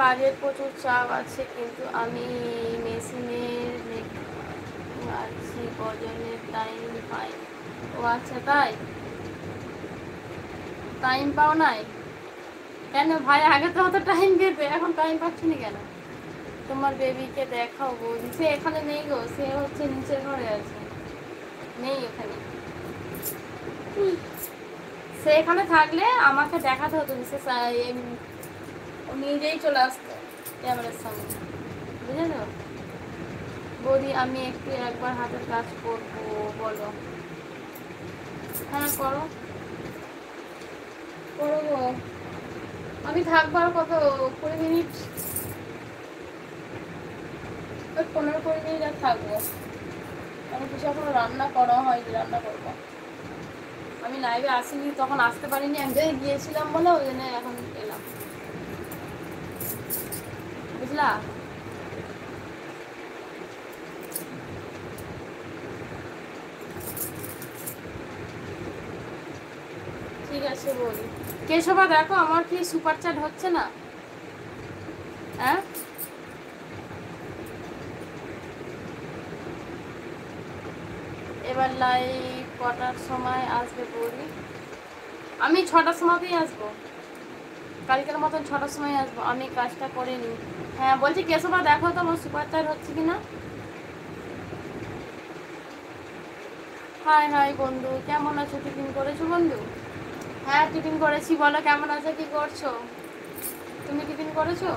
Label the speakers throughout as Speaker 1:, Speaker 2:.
Speaker 1: কাজের প্রচুর চাপ আছে, কিন্তু আমি মেশিনের আছি, গজনের টাইম পাই। ও আচ্ছা, তাই টাইম পাও নাই কেন ভাই? আগে তো অত টাইম পেতে, এখন টাইম পাচ্ছি না কেন? তোমার বেবিকে দেখাও বৌদি। সে এখানে নেই গো, সে হচ্ছে নিচের ঘরে আছে, নেই এখানে। সে এখানে থাকলে আমাকে দেখাতে হতো, সে নিজেই চলে আসতো ক্যামেরার সামনে, বুঝেছো বৌদি? আমি একবার হাতের কাজ করবো, বলো। হ্যাঁ করো করো গো। আমি থাকবো আর কত, 20 মিনিট, 15-20 মিনিট আর থাকবো। আমি কিছু এখনো রান্না করা হয়নি, রান্না করবো। আমি লাইভে আসিনি, তখন আসতে পারিনি, এক জায়গায় গিয়েছিলাম বলে ওই জন্য এখন এলাম, বুঝলা? ঠিক আছে বলি। কেশবা দেখো আমার কি সুপার চ্যাট হচ্ছে না? হ্যাঁ এবার লাইভ কটার সময় আসবে বলি? আমি 6টার সময়তেই আসবো, কালকের মতন 6টার সময় আসবো। আমি কাজটা করে নিই। হ্যাঁ বলছি কেশবা দেখো তো আমার সুপার চ্যাট হচ্ছে কিনা। হাই হাই বন্ধু, কেমন আছো? টিফিন করেছো বন্ধু? হ্যাঁ টিফিন করেছি, বলো কেমন আছো, কি করছো? তুমি টিফিন করেছো?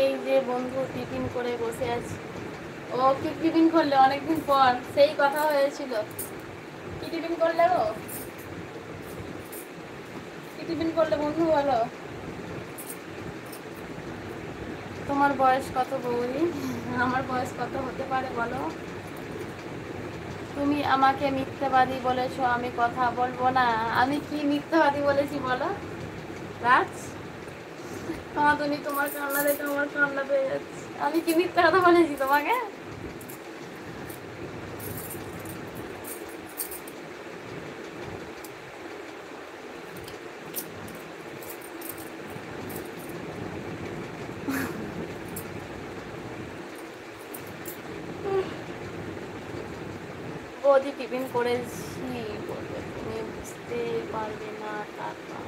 Speaker 1: এই যে বন্ধু টিফিন করে বসে আছি। ও কি টিফিন করলে? অনেকদিন পর সেই কথা হয়েছিল। কি টিফিন করলে গো? কি টিফিন করলে বন্ধু, বলো? তোমার বয়স কত বৌদি? আমার বয়স কত হতে পারে বলো? তুমি আমাকে মিথ্যাবাদী বলেছো, আমি কথা বলবো না। আমি কি মিথ্যাবাদী বলেছি বলো? রাজ কাঁদুনি, তোমার কান্না দেখে আমার কান্না পেয়ে যাচ্ছে। আমি কি মিথ্যা কথা বলেছি তোমাকে? বৌদি টিফিন করেছি বলবে, তুমি বুঝতে পারবে না। তারপর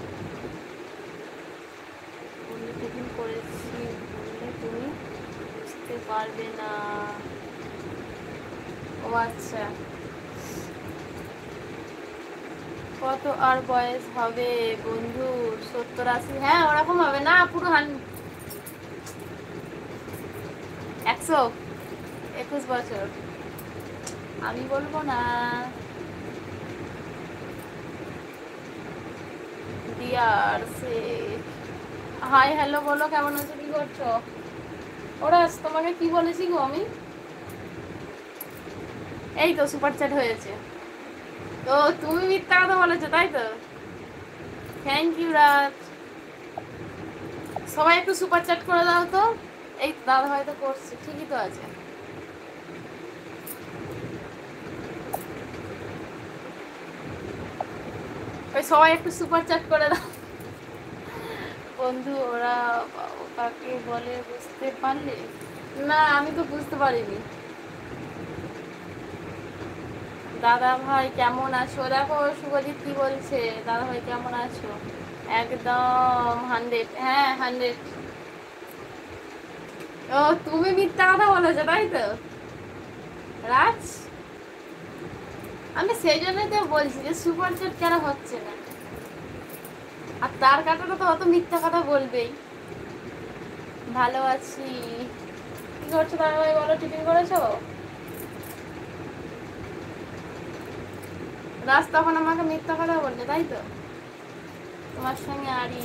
Speaker 1: বললে টিফিন করেছি বললে তুমি বুঝতে পারবে না। ও আচ্ছা, কত আর বয়স হবে বন্ধুর? 70-80? হ্যাঁ ওরকম হবে না, পুরো 121 বছর। আমি বলবো না। ডিয়ার সে হাই হ্যালো বলো, কেমন আছো, কি করছো? ওরা তোমাকে কি বলেছি গো আমি? এই তো সুপার চ্যাট হয়েছে। তো তুমি মিথ্যা কথা বলেছো তাই তো? থ্যাংক ইউ রাজ। সবাই একটু সুপার চ্যাট করে দাও তো। এই দাদা হয়তো করছে, ঠিকই তো আছে। ওই সবাই একটু সুপার চ্যাট করে দাও বন্ধু। ওরা কাকে বলে বুঝতে পারলে? না আমি তো বুঝতে পারিনি। দাদা ভাই কেমন আছো? দেখো শুভজিৎ কি বলছে, দাদা ভাই কেমন আছো? একদম 100, হ্যাঁ 100। ও তুমি মিথ্যা কথা বলেছো তাই তো রাজ? আমি সেই জন্যই তো বলছি যে সুপার চ্যাট কেন হচ্ছে না। আর তার কাটাটা তো অত মিথ্যা কথা বলবেই। ভালো আছি। কি করছো দাদা ভাই বলো, টিফিন করেছো? রাজ তখন আমাকে মিথ্যা কথা বলছে তাই তো? তোমার সঙ্গে আরই